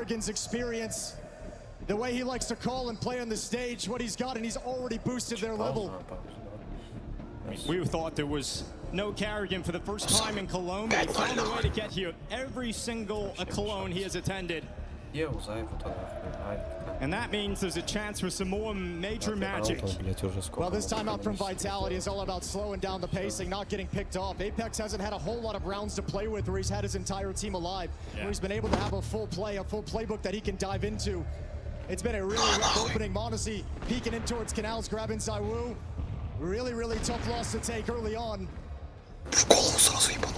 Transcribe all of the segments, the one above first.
Kerrigan's experience, the way he likes to call and play on the stage, what he's got, and he's already boosted their level. We thought there was no Kerrigan for the first time in Cologne, but he found a way to get here. Every single Cologne he has attended. And that means there's a chance for some more major magic. Well, this timeout from Vitality is all about slowing down the pacing, not getting picked off. Apex hasn't had a whole lot of rounds to play with where he's had his entire team alive, where he's been able to have a full playbook that he can dive into. It's been a really rough opening. Monacy peeking in towards Canals, grabbing Zywoo. Really tough loss to take early on.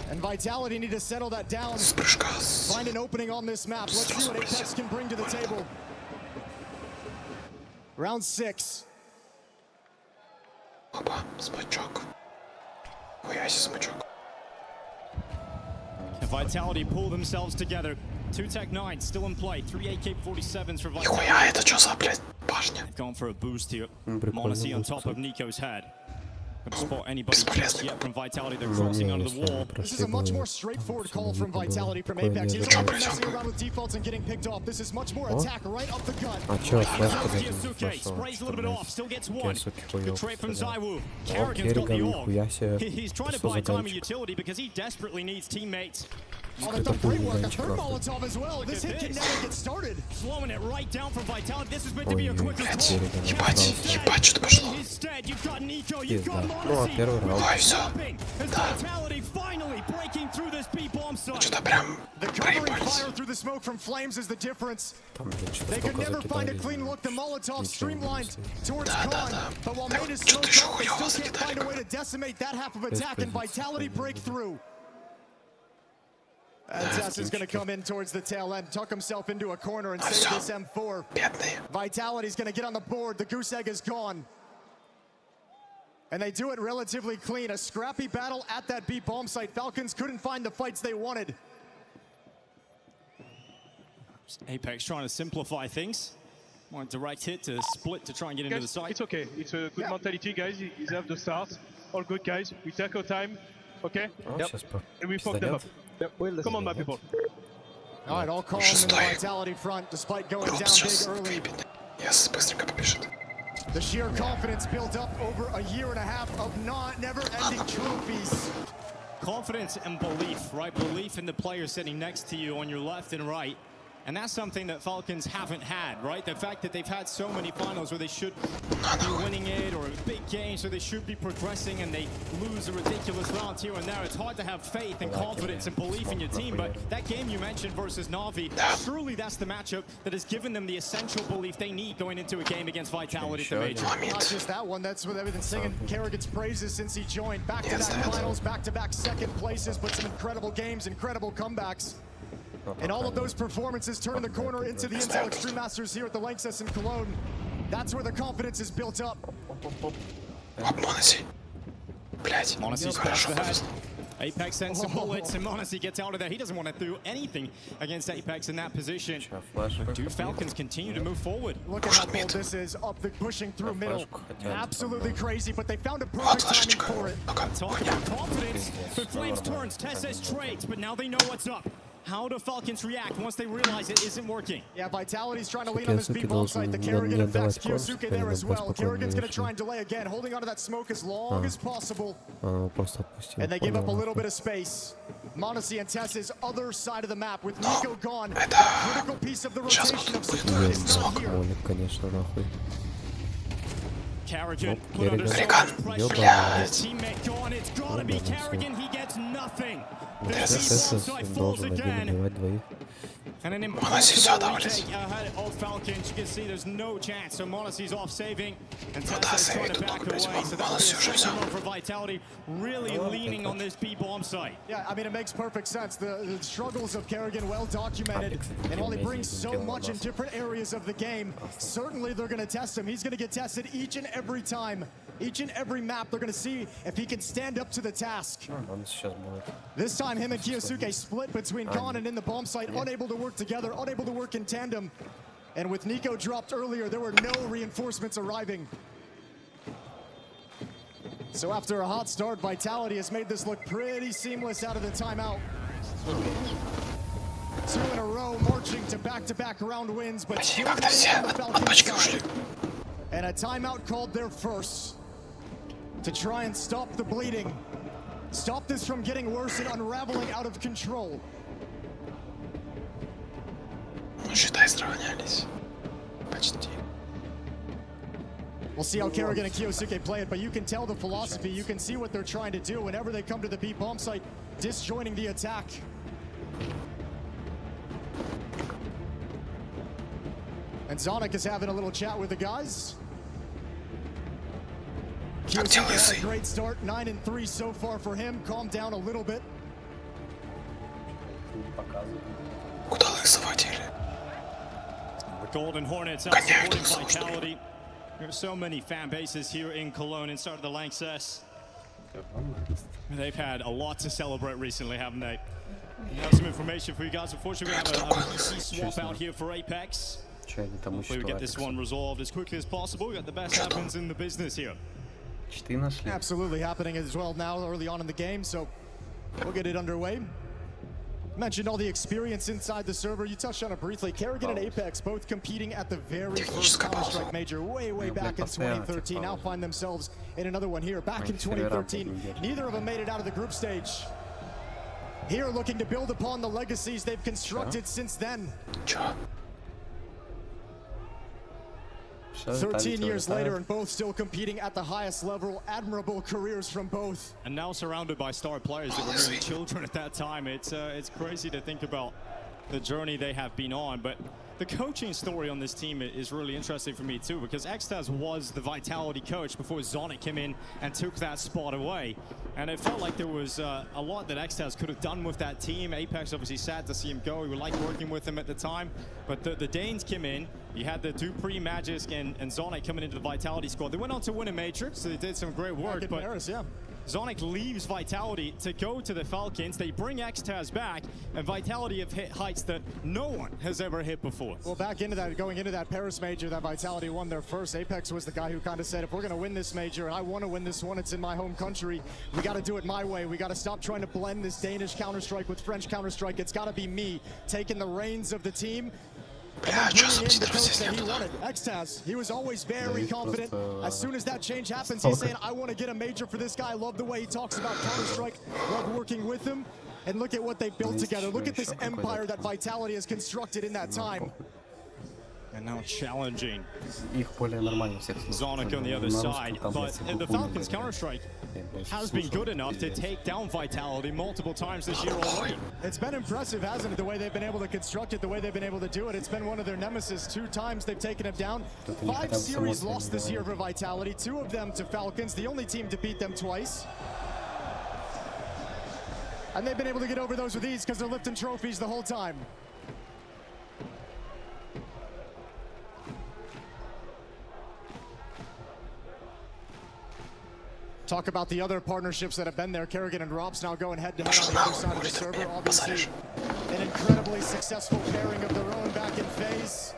And Vitality need to settle that down. Find an opening on this map. Let's see what Apex can bring to the table. Round 6. Опа, смачок. Хуяси смачок. Vitality pull themselves together. 2 Tech-9 still in play. 3 AK-47s for Vitality. Нихуя, это что за, блядь, башня? They've gone for a boost here. Monacy on top of Nico's head. Spot anybody yet from Vitality. They're crossing under the wall. This is a much more straightforward call from Vitality from Apex. He's not messing around with defaults and getting picked off. This is much more attack right up the gut. Sprays a little bit off, still gets one. Good trade from Zywoo. Kerrigan's got the orb. He's trying to buy time and utility because he desperately needs teammates. Oh, that's a great work. A third Molotov as well. This hit can never get started. Slowing it right down from Vitality. This is meant to be a quicker call. Ебать, что-то пошло. Instead, you've got Nico, you've got Ой, всё. Да. Что-то прям проебались. Fire through the smoke from flames is the difference. They could never find a clean look. The Molotov streamlined towards Khan, but while made his smoke up, they still can't find a way to decimate that half of attack, and Vitality break through. And Tess is going to come in towards the tail end, tuck himself into a corner and save this M4. Vitality's going to get on the board. The goose egg is gone. And they do it relatively clean. A scrappy battle at that B bomb site. Falcons couldn't find the fights they wanted. Apex trying to simplify things. Want a direct hit to split to try and get into the site. It's okay. It's a good mentality, guys. You deserve the start. All good, guys. We take our time. Okay? Yep. And we fuck them up. Yep. Come on, my people. All right, all calm in the Vitality front, despite going down big early. Yes, быстренько побежит. The sheer confidence built up over a year and a half of never-ending trophies. Confidence and belief, right? Belief in the players sitting next to you on your left and right. And that's something that Falcons haven't had, right? The fact that they've had so many finals where they should be winning it, or big games where they should be progressing, and they lose a ridiculous round here and there. It's hard to have faith and confidence and belief in your team, but that game you mentioned versus Na'Vi, surely that's the matchup that has given them the essential belief they need going into a game against Vitality at the major. Not just that one, that's what everything's singing Kerrigan's praises since he joined. Back-to-back finals, back-to-back second places, but some incredible games, incredible comebacks. And all of those performances turn the corner into the Intel Extreme Masters here at the Lanxess in Cologne. That's where the confidence is built up. Monacy. Блять. Monacy's past the head. Apex sends some bullets and Monacy gets out of there. He doesn't want to do anything against Apex in that position. Do Falcons continue to move forward? Look at how bold this is, pushing through middle. Absolutely crazy, but they found a perfect timing for it. Talk about confidence. The Flames turns, Tess says trades, but now they know what's up. How do Falcons react once they realize it isn't working? Yeah, Vitality's trying to lean on this B-bomb site. The Kerrigan affects Kyosuke there as well. Kerrigan's going to try and delay again, holding onto that smoke as long as possible. And they give up a little bit of space. Monacy and Tess's other side of the map with Nico gone. A critical piece of the rotation of support is not here. Kerrigan put under so much pressure. His teammate gone. It's got to be Kerrigan. He gets nothing. This side falls again. And an impossible retake ahead of Falcons. You can see there's no chance. So Monacy's off saving. And Tessa's trying to back away. So that's the second one for Vitality. Really leaning on this B-bomb site. Yeah, I mean, it makes perfect sense. The struggles of Kerrigan well documented. And while he brings so much in different areas of the game, certainly they're going to test him. He's going to get tested each and every time. Each and every map, they're going to see if he can stand up to the task. This time, him and Kyosuke split between Khan and in the bomb site, unable to work together, unable to work in tandem. And with Nico dropped earlier, there were no reinforcements arriving. So after a hot start, Vitality has made this look pretty seamless out of the timeout. 2 in a row, marching to back-to-back round wins, but Почти still как-то все on the от Falcons пачки side. ушли. And a timeout called there first to try and stop the bleeding. Stop this from getting worse and unraveling out of control. Ну, считай, сравнялись. Почти. We'll see how Kerrigan and Kiyosuke play it, but you can tell the philosophy. You can see what they're trying to do whenever they come to the B-bomb site, disjoining the attack. And Zonic is having a little chat with the guys. Kiyosuke had a great start, 9-3 so far for him. Calmed down a little bit. Куда лысого дели? The Golden Hornets out supporting Vitality. There's so many fan bases here in Cologne inside of the Lanxess. They've had a lot to celebrate recently, haven't they? We have some information for you guys. Unfortunately, we have a PC swap out here for Apex. Hopefully we get this one resolved as quickly as possible. We got the best happens in the business here. Absolutely happening as well now early on in the game, so we'll get it underway. Mentioned all the experience inside the server. You touched on it briefly. Kerrigan and Apex both competing at the very first Counter-Strike major way back in 2013. Now find themselves in another one here. Back in 2013, neither of them made it out of the group stage. Here looking to build upon the legacies they've constructed since then. 13 years later and both still competing at the highest level. Admirable careers from both. And now surrounded by star players that were really children at that time. It's crazy to think about the journey they have been on. But the coaching story on this team is really interesting for me too, because Xtaz was the Vitality coach before Zonic came in and took that spot away. And it felt like there was a lot that Xtaz could have done with that team. Apex obviously sad to see him go. We liked working with him at the time. But the Danes came in. You had the Dupree, Magisk, and Zonic coming into the Vitality squad. They went on to win a Matrix, so they did some great work. But Paris, yeah. Zonic leaves Vitality to go to the Falcons. They bring Xtaz back, and Vitality have hit heights that no one has ever hit before. Well, going into that Paris major that Vitality won their first, Apex was the guy who kind of said, if we're going to win this major, and I want to win this one, it's in my home country, we got to do it my way. We got to stop trying to blend this Danish Counter-Strike with French Counter-Strike. It's got to be me taking the reins of the team. Xtaz, he was always very confident. As soon as that change happens, he's saying, I want to get a major for this guy. I love the way he talks about Counter-Strike. Love working with him. And look at what they built together. Look at this empire that Vitality has constructed in that time. And now challenging Zonic on the other side. But the Falcons Counter-Strike has been good enough to take down Vitality multiple times this year already. It's been impressive, hasn't it, the way they've been able to construct it, the way they've been able to do it. It's been one of their nemesis. 2 times they've taken it down. 5 series lost this year for Vitality, 2 of them to Falcons, the only team to beat them twice. And they've been able to get over those with ease because they're lifting trophies the whole time. Talk about the other partnerships that have been there. Kerrigan and Rops now going head-to-head on the other side of the server. Obviously, an incredibly successful pairing of their own back in FaZe.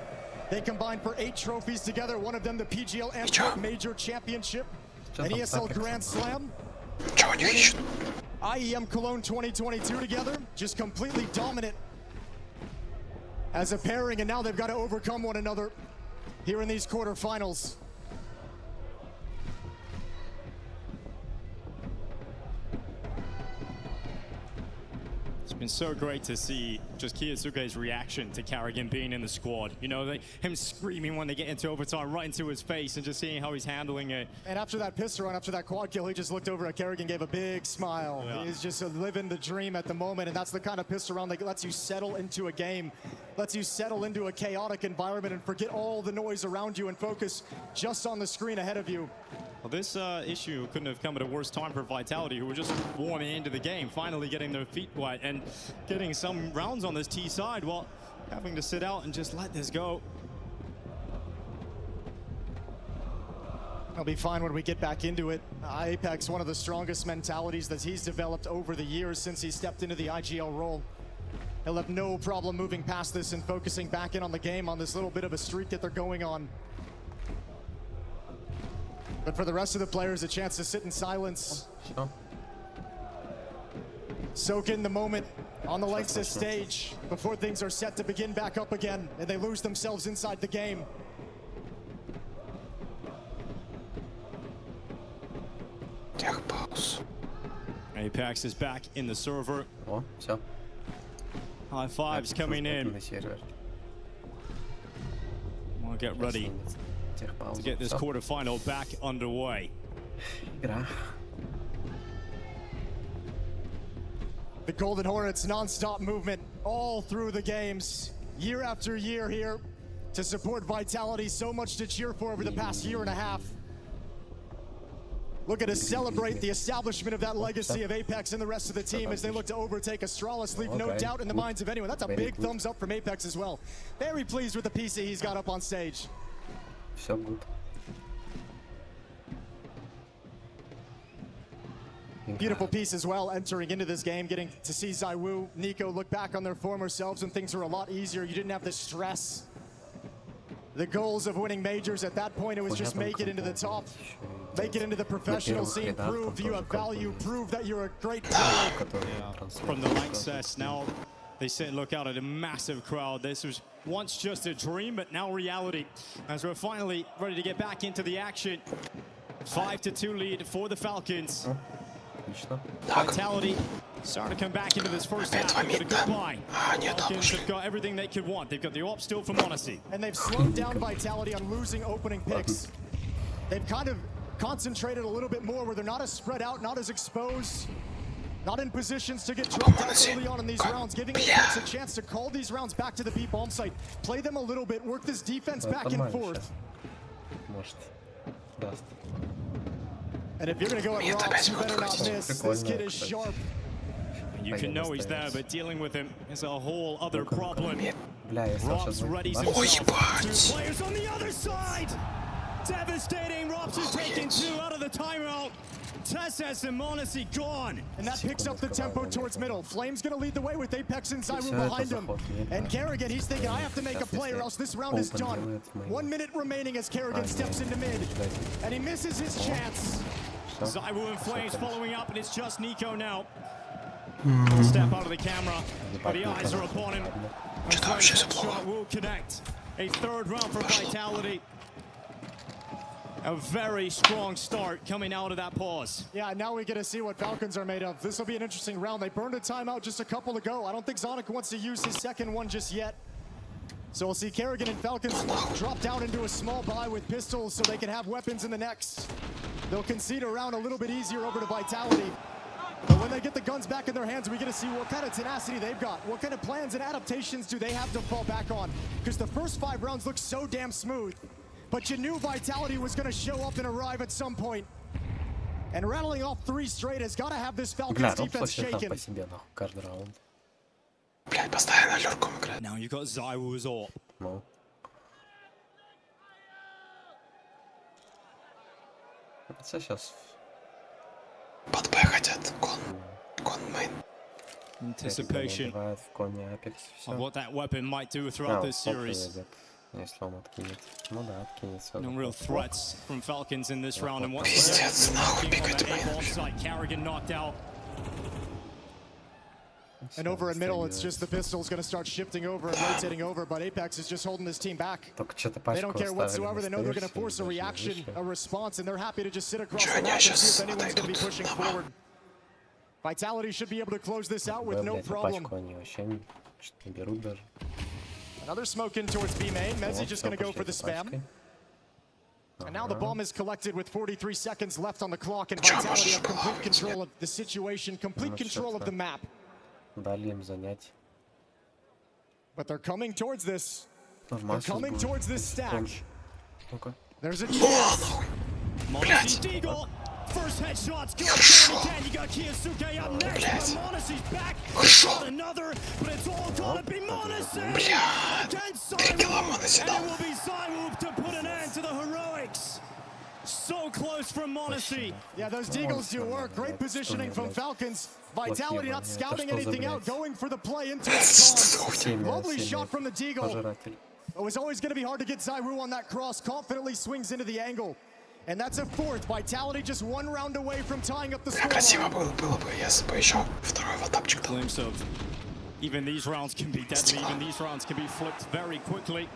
They combined for 8 trophies together. One of them the PGL Antwerp Major Championship, an ESL Grand Slam, IEM Cologne 2022 together. Just completely dominant as a pairing, and now they've got to overcome one another here in these quarterfinals. It's been so great to see just Kiyosuke's reaction to Kerrigan being in the squad. You know, him screaming when they get into overtime right into his face and just seeing how he's handling it. And after that pistol run, after that quad kill, he just looked over at Kerrigan, gave a big smile. Yeah. He's just living the dream at the moment, and that's the kind of pistol round that lets you settle into a game, lets you settle into a chaotic environment and forget all the noise around you and focus just on the screen ahead of you. Well, this issue couldn't have come at a worse time for Vitality, who were just warming into the game, finally getting their feet wet and getting some rounds on this T side while having to sit out and just let this go. I'll be fine when we get back into it. Apex, one of the strongest mentalities that he's developed over the years since he stepped into the IGL role. He'll have no problem moving past this and focusing back in on the game on this little bit of a streak that they're going on. But for the rest of the players, a chance to sit in silence. soak in the moment on the Lexus stage before things are set to begin back up again and they lose themselves inside the game. Apex is back in the server. О, все. High fives coming in. We'll get ready to get this quarterfinal back underway. Игра. The Golden Hornets non-stop movement all through the games, year after year here to support Vitality. So much to cheer for over the past year and a half. Looking to celebrate the establishment of that legacy of Apex and the rest of the team as they look to overtake Astralis. Leave no doubt in the minds of anyone. That's a big thumbs up from Apex as well. Very pleased with the piece that he's got up on stage. Все good. Beautiful piece as well, entering into this game, getting to see ZywOo, Nico look back on their former selves when things were a lot easier. You didn't have the stress, the goals of winning majors. At that point, it was just make it into the top, make it into the professional scene, prove you have value, prove that you're a great player. From the Lexus, now they sit and look out at a massive crowd. This was once just a dream, but now reality, as we're finally ready to get back into the action. 5-2 lead for the Falcons. Vitality starting to come back into this first half. They've got a good line. Falcons have got everything they could want. They've got the op still from Odyssey. And they've slowed down Vitality on losing opening picks. They've kind of concentrated a little bit more where they're not as spread out, not as exposed, not in positions to get dropped out early on in these rounds, giving Apex a chance to call these rounds back to the B bomb site, play them a little bit, work this defense back and forth. And if you're going to go at Robs, you better not miss. This kid is sharp. You can know he's there, but dealing with him is a whole other problem. Robs readies himself. Two players on the other side. Devastating. Robs is taking two out of the timeout. Tesses and Monacy gone. And that picks up the tempo towards middle. Flame's going to lead the way with Apex and ZywOo behind him. And Kerrigan, he's thinking, I have to make a play or else this round is done. 1 minute remaining as Kerrigan steps into mid. And he misses his chance. ZywOo and Flames following up, and it's just Nico now. Step out of the camera, but the eyes are upon him. And Flames shot will connect. A third round for Vitality. A very strong start coming out of that pause. Yeah, now we get to see what Falcons are made of. This will be an interesting round. They burned a timeout just a couple ago. I don't think Zonic wants to use his second one just yet. So we'll see Kerrigan and Falcons drop down into a small buy with pistols so they can have weapons in the next. They'll concede a round a little bit easier over to Vitality. But when they get the guns back in their hands, we get to see what kind of tenacity they've got. What kind of plans and adaptations do they have to fall back on? Because the first 5 rounds looked so damn smooth. But you knew Vitality was going to show up and arrive at some point. And rattling off 3 straight has got to have this Falcons defense shaken. Now you got ZywOo's AWP. No. Это сейчас. Под Б хотят. Кон мейн. Anticipation of what that weapon might do throughout this series. Если он откинет. Ну да, откинется. No real threats from Falcons in this round, and once Пиздец, нахуй бегать Kerrigan knocked out. And over in middle, it's just the pistol's going to start shifting over and rotating over, but Apex is just holding this team back. They don't care whatsoever. They know they're going to force a reaction, a response, and they're happy to just sit across the map and see if anyone's going to be pushing forward. Vitality should be able to close this out with no problem. Another smoke in towards B main. Mezzi just going to go for the spam. And now the bomb is collected with 43 seconds left on the clock, and Vitality have complete control of the situation, complete control of the map. But they're coming towards this. They're coming towards this stack. There's a chance. Monacy Deagle. First headshot's going again. You got Kiyosuke up next. But Monacy's back. Got another, but it's all gonna be Monacy against ZywOo. And it will be ZywOo to put an end to the heroics. So close from Monacy. Yeah, those Deagles do work. Great positioning from Falcons. Vitality not scouting anything out, going for the play into it. Lovely shot from the Deagle. It was always going to be hard to get ZywOo on that cross. Confidently swings into the angle. And that's a fourth. Vitality just one round away from tying up the score. Красиво было бы, если бы еще второй ватапчик дал. Glimpse of even these rounds can be deadly, even these rounds can be flipped very quickly.